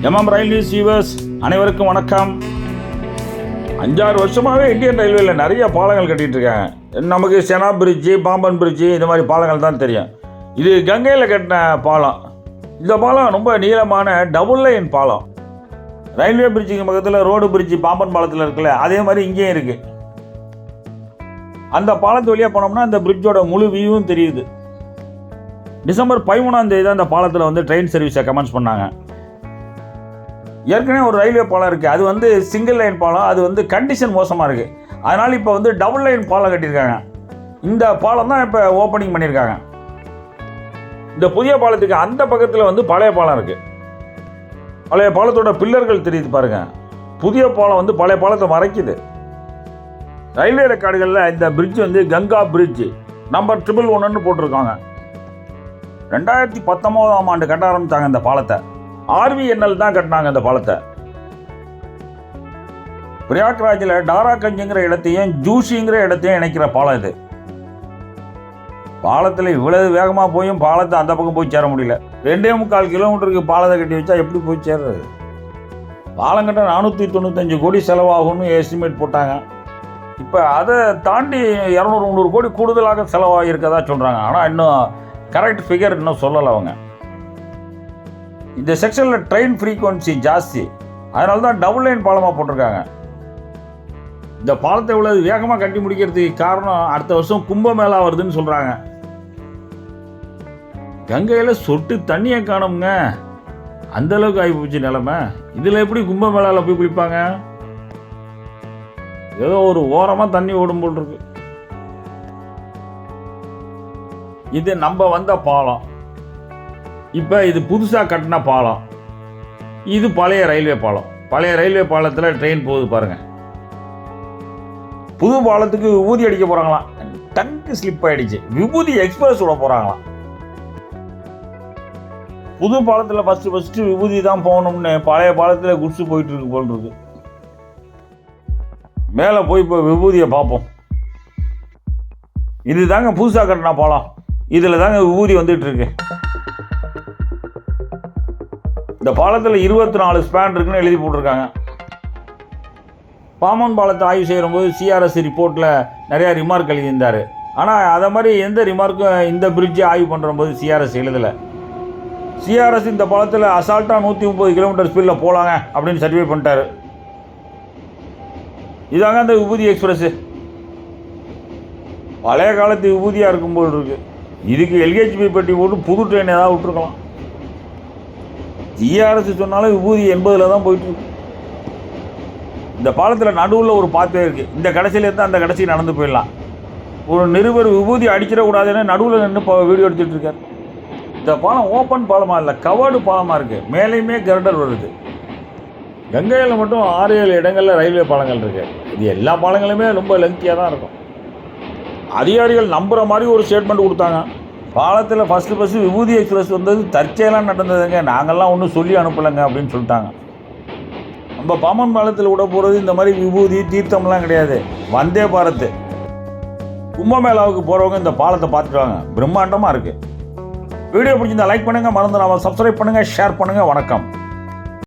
ரயில் news viewers அனைவருக்கும் வணக்கம். 5-6 வருஷமாகவே Indian ரயில்வேயில் நிறைய பாலங்கள் கட்டிகிட்டு இருக்காங்க. நமக்கு செனா பிரிட்ஜு, பாம்பன் பிரிட்ஜு இந்த மாதிரி பாலங்கள் தான் தெரியும். இது கங்கையில் கட்டின பாலம். இந்த பாலம் ரொம்ப நீளமான டபுள் லைன் பாலம். ரயில்வே பிரிட்ஜுக்கு பக்கத்தில் ரோடு பிரிட்ஜு பாம்பன் பாலத்தில் இருக்குல்ல, அதே மாதிரி இங்கேயும் இருக்குது. அந்த பாலத்து வழியாக போனோம்னா அந்த பிரிட்ஜோட முழு வியூவும் தெரியுது. டிசம்பர் 13ஆம் தேதி தான் அந்த பாலத்தில் வந்து ட்ரெயின் சர்வீஸை கமென்ஸ் பண்ணாங்க. ஏற்கனவே ஒரு ரயில்வே பாலம் இருக்குது, அது வந்து சிங்கிள் லைன் பாலம். அது வந்து கண்டிஷன் மோசமாக இருக்குது. அதனால் இப்போ வந்து டபுள் லைன் பாலம் கட்டியிருக்காங்க. இந்த பாலம் தான் இப்போ ஓப்பனிங் பண்ணியிருக்காங்க. இந்த புதிய பாலத்துக்கு அந்த பக்கத்தில் வந்து பழைய பாலம் இருக்குது. பழைய பாலத்தோட பில்லர்கள் தெரியுது பாருங்கள். புதிய பாலம் வந்து பழைய பாலத்தை மறைக்குது. ரயில்வே ரெக்கார்டுகளில் இந்த பிரிட்ஜ் வந்து கங்கா பிரிட்ஜ் நம்பர் 111 போட்டிருக்காங்க. 2019ஆம் ஆண்டு கட்ட ஆரம்பித்தாங்க இந்த பாலத்தை. RVNL தான் கட்டினாங்க இந்த பாலத்தை. பிரயாக்ராஜில் டாராகஞ்சுங்கிற இடத்தையும் ஜூஷிங்கிற இடத்தையும் இணைக்கிற பாலம் இது. பாலத்தில் இவ்வளவு வேகமாக போயும் பாலத்தை அந்த பக்கம் போய் சேர முடியல. 2.25 கிலோமீட்டருக்கு பாலத்தை கட்டி வச்சா எப்படி போய் சேர்றது? பாலம் கட்ட 495 கோடி செலவாகும்னு எஸ்டிமேட் போட்டாங்க. இப்போ அதை தாண்டி 200-300 கோடி கூடுதலாக செலவாகி இருக்கதா சொல்கிறாங்க. ஆனால் இன்னும் கரெக்ட் ஃபிகர் இன்னும் சொல்லலை அவங்க. இந்த செக்ஷனில் ட்ரெயின் ஃப்ரீக்வன்சி ஜாஸ்தி, அதனால தான் டபுள் லைன் பாலமாக போட்டிருக்காங்க. இந்த பாலத்தை இவ்வளவு வேகமாக கட்டி முடிக்கிறதுக்கு காரணம் அடுத்த வருஷம் கும்பமேளா வருதுன்னு சொல்கிறாங்க. கங்கையில் சொட்டு தண்ணியை காணுங்க, அந்தளவுக்கு ஆகி போச்சு நிலைமை. இதில் எப்படி கும்பமேளாவில் போய் குளிப்பாங்க? ஏதோ ஒரு ஓரமாக தண்ணி ஓடும் போல் இருக்கு. இது நம்ம வந்த பாலம். இப்போ இது புதுசாக கட்டின பாலம். இது பழைய ரயில்வே பாலம். பழைய ரயில்வே பாலத்தில் ட்ரெயின் போகுது பாருங்கள். புது பாலத்துக்கு விபூதி அடிக்க போகிறாங்களாம். டங்கு ஸ்லிப் ஆகிடுச்சு. விபூதி எக்ஸ்பிரஸ் விட போகிறாங்களாம். புது பாலத்தில் ஃபஸ்ட்டு விபூதி தான் போகணும்னு பழைய பாலத்தில் குடிச்சு போயிட்டு இருக்கு போல் இருக்கு. மேலே போய் இப்போ விபூதியை பார்ப்போம். இது தாங்க புதுசாக கட்டின பாலம். இதில் தாங்க விபூதி வந்துட்டு இருக்கு. இந்த பாலத்தில் 24 ஸ்பேன் இருக்குன்னு எழுதி போட்டிருக்காங்க. பாம்பன் பாலத்தை ஆய்வு செய்யும்போது CRS ரிப்போர்ட்டில் நிறையா ரிமார்க் எழுதியிருந்தார். ஆனால் அதை மாதிரி எந்த ரிமார்க்கும் இந்த பிரிட்ஜை ஆய்வு பண்ணுறம்போது CRS எழுதலை. CRS இந்த பாலத்தில் அசால்ட்டாக 130 கிலோமீட்டர் ஸ்பீடில் போகலாங்க அப்படின்னு சர்டிஃபை பண்ணிட்டாரு. இதாங்க அந்த விபூதி எக்ஸ்பிரஸ்ஸு. பழைய காலத்து விபூதியாக இருக்கும்போது இருக்குது. இதுக்கு LHB பெட்டி போட்டு புது ட்ரெயின் ஏதாவது விட்டுருக்கலாம். CRS சொன்னாலும் விபூதி 80ல் தான் போயிட்டுருக்கு. இந்த பாலத்தில் நடுவில் ஒரு பாத்வே இருக்குது. இந்த கடைசியிலேருந்து அந்த கடைசி நடந்து போயிடலாம். ஒரு நிருபர் விபூதி அடிச்சிடக்கூடாதுன்னு நடுவில் நின்று வீடியோ எடுத்துகிட்டு இருக்கார். இந்த பாலம் ஓப்பன் பாலமாக இல்லை, கவர்டு பாலமாக இருக்குது. மேலேயுமே கர்டர் வருது. கங்கையில் மட்டும் 6-7 இடங்களில் ரயில்வே பாலங்கள் இருக்குது. இது எல்லா பாலங்களுமே ரொம்ப லெங்க்தியாக தான் இருக்கும். அதிகாரிகள் நம்புகிற மாதிரி ஒரு ஸ்டேட்மெண்ட் கொடுத்தாங்க. பாலத்தில் ஃபஸ்ட்டு விபூதி எக்ஸ்பிரஸ் வந்தது தற்செயலாக நடந்ததுங்க, நாங்கள்லாம் ஒன்றும் சொல்லி அனுப்பலைங்க அப்படின்னு சொல்லிட்டாங்க. நம்ம பாம்பன் பாலத்தில் விட போகிறது இந்த மாதிரி விபூதி தீர்த்தம்லாம் கிடையாது. வந்தே பாரத் கும்பமேளாவுக்கு போகிறவங்க இந்த பாலத்தை பார்த்துட்டு வாங்க. பிரம்மாண்டமாக இருக்குது. வீடியோ பிடிச்சிருந்தா லைக் பண்ணுங்கள், மறந்துடாமல் சப்ஸ்கிரைப் பண்ணுங்கள், ஷேர் பண்ணுங்கள். வணக்கம்.